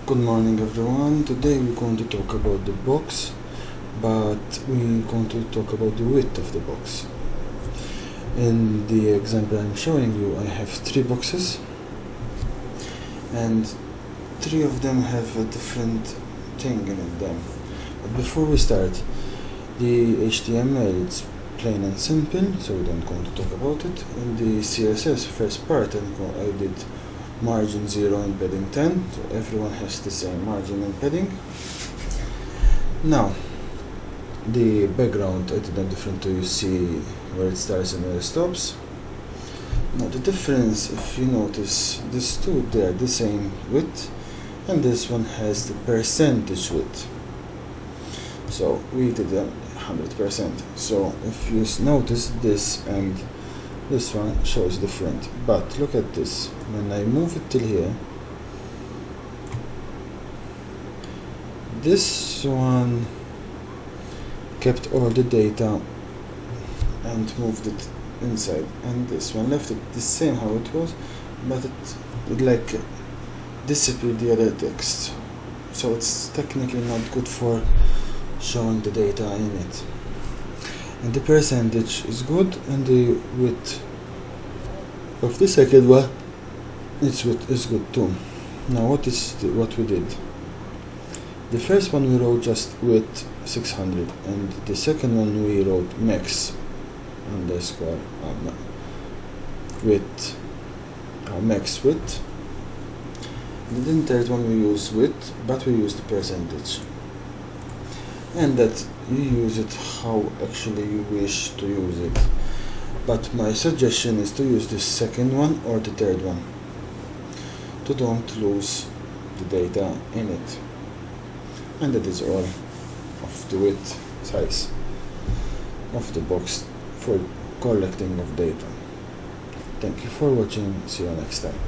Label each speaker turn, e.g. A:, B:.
A: Good morning everyone. Today we're going to talk about the box, but we're going to talk about the width of the box. In the example I'm showing you, I have 3 boxes and 3 of them have a different thing in them. But before we start, the HTML, it's plain and simple, so we don't going to talk about it. In the CSS first part I did margin 0 and padding 10, so everyone has the same margin and padding. Now the background I did them different, so you see where it starts and where it stops. Now the difference, if you notice, these two, they are the same width, and this one has the percentage width, so we did them 100%. So if you notice, this and this one shows different, but look at this. When I move it till here, this one kept all the data and moved it inside, and this one left it the same how it was, but it like disappeared the other text, so it's technically not good for showing the data in it. And the percentage is good, and the width of the second one, its width is good too. Now what we did? The first one we wrote just width 600, and the second one we wrote max underscore width, max width. And then the third one we use width, but we use the percentage, and that you use it how actually you wish to use it. But my suggestion is to use the second one or the third one, to don't lose the data in it. And that is all of the width size of the box for collecting of data. Thank you for watching. See you next time.